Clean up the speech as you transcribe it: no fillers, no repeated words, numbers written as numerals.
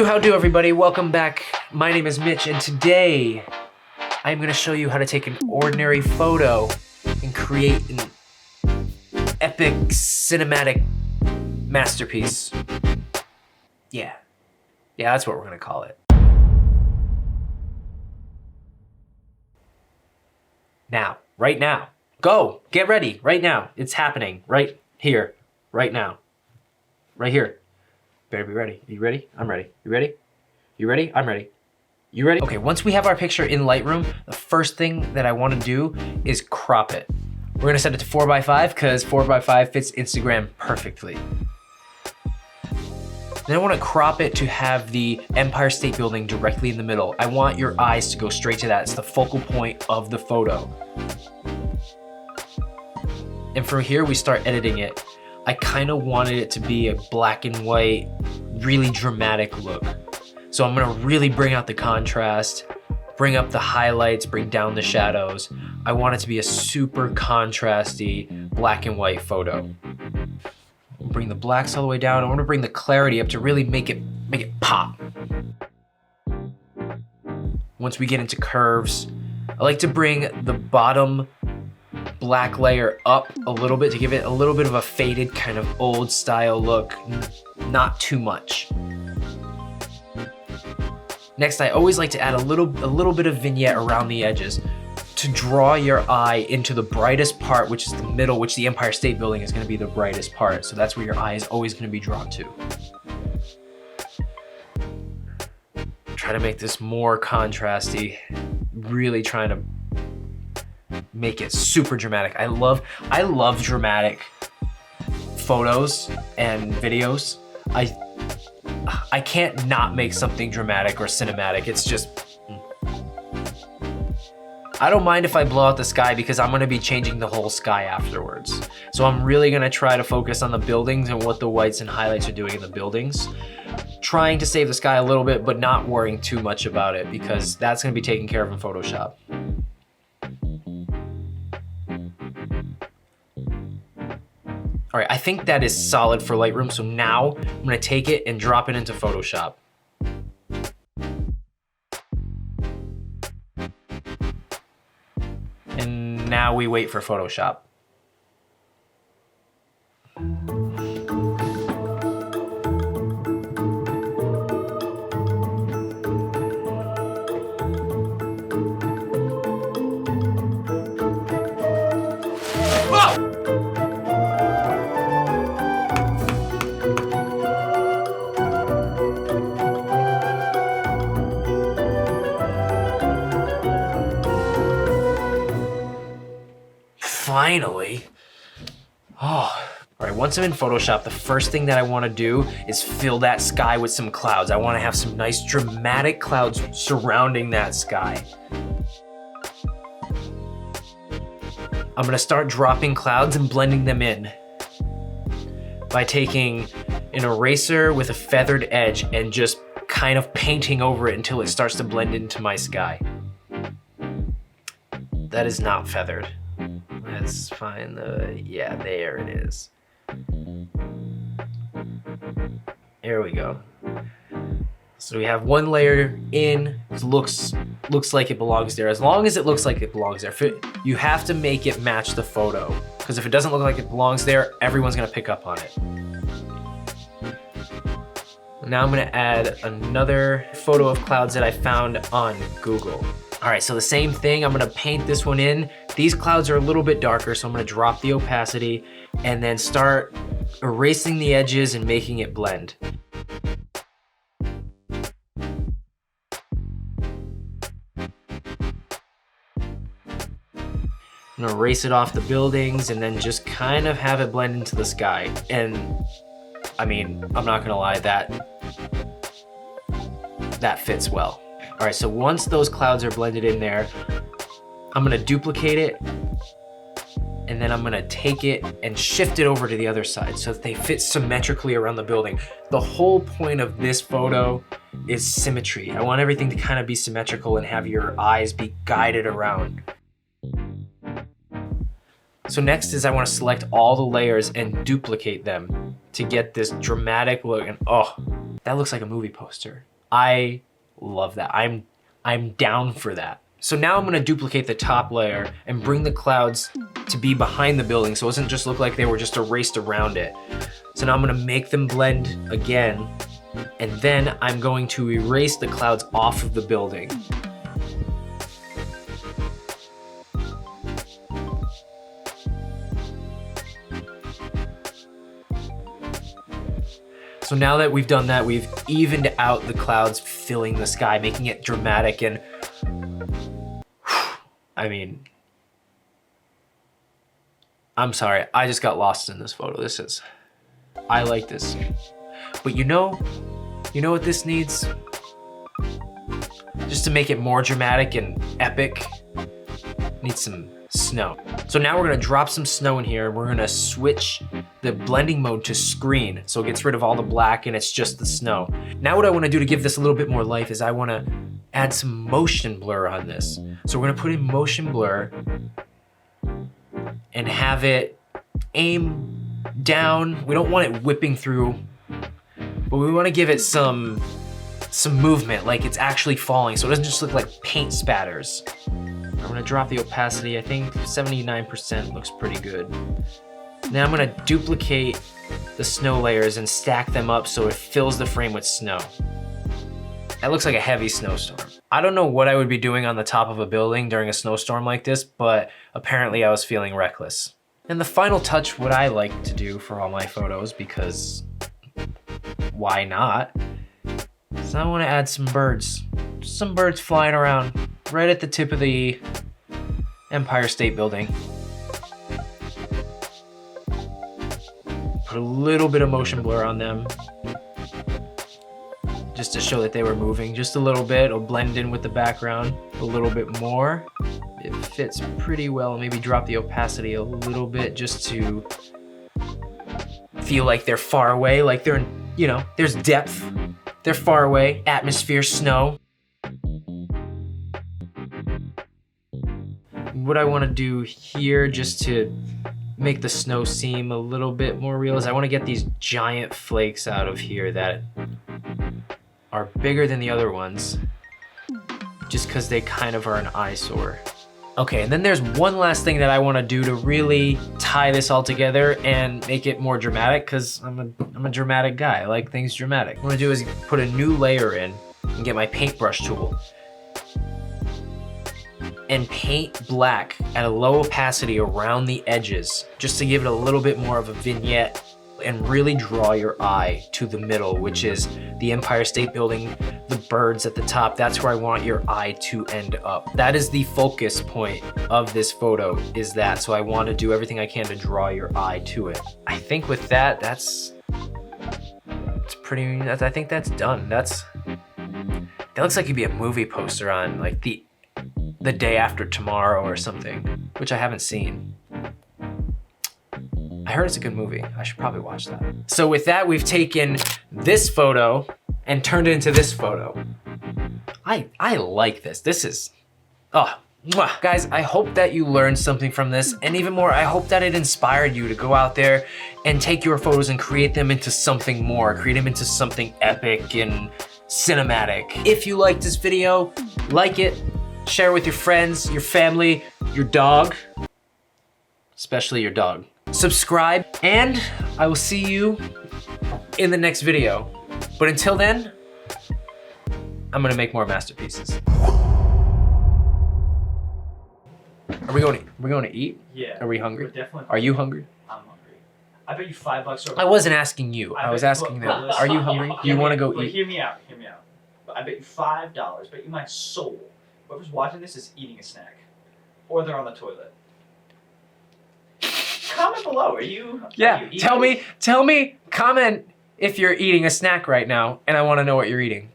How do everybody? Welcome back. My name is Mitch and today I'm gonna show you how to take an ordinary photo and create an epic cinematic masterpiece. Yeah, that's what we're gonna call it. Now, right now, go, get ready, right now. It's happening, right here, right now, right here. Better be ready. Are you ready? I'm ready. You ready? You ready? I'm ready. You ready? Okay, once we have our picture in Lightroom, the first thing that I want to do is crop it. We're gonna set it to 4x5 because 4x5 fits Instagram perfectly. Then I want to crop it to have the Empire State Building directly in the middle. I want your eyes to go straight to that. It's the focal point of the photo. And from here, we start editing it. I kind of wanted it to be a black and white, really dramatic look. So I'm gonna really bring out the contrast, bring up the highlights, bring down the shadows. I want it to be a super contrasty black and white photo. Bring the blacks all the way down. I want to bring the clarity up to really make it pop. Once we get into curves, I like to bring the bottom black layer up a little bit to give it a little bit of a faded kind of old style look, not too much. Next, I always like to add a little bit of vignette around the edges to draw your eye into the brightest part, which is the middle, which the Empire State Building is gonna be the brightest part. So that's where your eye is always gonna be drawn to. Try to make this more contrasty, really trying to make it super dramatic. I love dramatic photos and videos. I can't not make something dramatic or cinematic. It's just, I don't mind if I blow out the sky because I'm gonna be changing the whole sky afterwards. So I'm really gonna try to focus on the buildings and what the whites and highlights are doing in the buildings. Trying to save the sky a little bit, but not worrying too much about it because that's gonna be taken care of in Photoshop. All right, I think that is solid for Lightroom. So now I'm gonna take it and drop it into Photoshop. And now we wait for Photoshop. Finally. All right, once I'm in Photoshop, the first thing that I want to do is fill that sky with some clouds. I want to have some nice dramatic clouds surrounding that sky. I'm going to start dropping clouds and blending them in by taking an eraser with a feathered edge and just kind of painting over it until it starts to blend into my sky. That is not feathered. That's fine. Yeah, there it is. There we go. So we have one layer in. It looks like it belongs there. As long as it looks like it belongs there. You have to make it match the photo. Because if it doesn't look like it belongs there, everyone's gonna pick up on it. Now I'm gonna add another photo of clouds that I found on Google. All right, so the same thing, I'm gonna paint this one in. These clouds are a little bit darker, so I'm gonna drop the opacity and then start erasing the edges and making it blend. I'm gonna erase it off the buildings and then just kind of have it blend into the sky. And I mean, I'm not gonna lie, that fits well. All right, so once those clouds are blended in there, I'm gonna duplicate it and then I'm gonna take it and shift it over to the other side so that they fit symmetrically around the building. The whole point of this photo is symmetry. I want everything to kind of be symmetrical and have your eyes be guided around. So next is I want to select all the layers and duplicate them to get this dramatic look. And oh, that looks like a movie poster. I love that. I'm down for that. So now I'm gonna duplicate the top layer and bring the clouds to be behind the building so it doesn't just look like they were just erased around it. So now I'm gonna make them blend again, and then I'm going to erase the clouds off of the building. So now that we've done that, we've evened out the clouds filling the sky, making it dramatic. And I mean, I'm sorry, I just got lost in this photo. I like this. But you know what this needs? Just to make it more dramatic and epic, needs some snow. So now we're gonna drop some snow in here. We're gonna switch the blending mode to screen so it gets rid of all the black and it's just the snow. Now what I wanna do to give this a little bit more life is I wanna add some motion blur on this. So we're gonna put in motion blur and have it aim down. We don't want it whipping through, but we wanna give it some movement, like it's actually falling, so it doesn't just look like paint spatters. I'm gonna drop the opacity. I think 79% looks pretty good. Now I'm gonna duplicate the snow layers and stack them up so it fills the frame with snow. That looks like a heavy snowstorm. I don't know what I would be doing on the top of a building during a snowstorm like this, but apparently I was feeling reckless. And the final touch, what I like to do for all my photos, because why not? So I wanna add some birds. Just some birds flying around right at the tip of the Empire State Building. Put a little bit of motion blur on them just to show that they were moving just a little bit. It'll blend in with the background a little bit more. It fits pretty well. Maybe drop the opacity a little bit just to feel like they're far away, like they're, you know, there's depth. They're far away, atmosphere, snow. What I wanna do here just to make the snow seem a little bit more real is I wanna get these giant flakes out of here that are bigger than the other ones, just because they kind of are an eyesore. Okay, and then there's one last thing that I wanna do to really tie this all together and make it more dramatic, because I'm a dramatic guy. I like things dramatic. What I'm gonna do is put a new layer in and get my paintbrush tool and paint black at a low opacity around the edges, just to give it a little bit more of a vignette and really draw your eye to the middle, which is the Empire State Building, the birds at the top. That's where I want your eye to end up. That is the focus point of this photo, is that. So I want to do everything I can to draw your eye to it. I think with that, I think that's done. That looks like it'd be a movie poster on like the Day After Tomorrow or something, which I haven't seen. I heard it's a good movie. I should probably watch that. So with that, we've taken this photo and turned it into this photo. I like this. This is, oh, mwah. Guys, I hope that you learned something from this, and even more, I hope that it inspired you to go out there and take your photos and create them into something more, create them into something epic and cinematic. If you liked this video, like it, share it with your friends, your family, your dog, especially your dog. Subscribe, and I will see you in the next video. But until then, I'm gonna make more masterpieces. Are we going to eat? Yeah. Are we hungry? We're definitely. Are you hungry? I'm hungry. I bet you $5 over. I wasn't asking you. I was asking them. Are you hungry? Do you want to go eat? Hear me out. Hear me out. I bet you $5. Bet you my soul. Whoever's watching this is eating a snack, or they're on the toilet. Comment below. Are you? Yeah. Tell me. Comment if you're eating a snack right now, and I want to know what you're eating.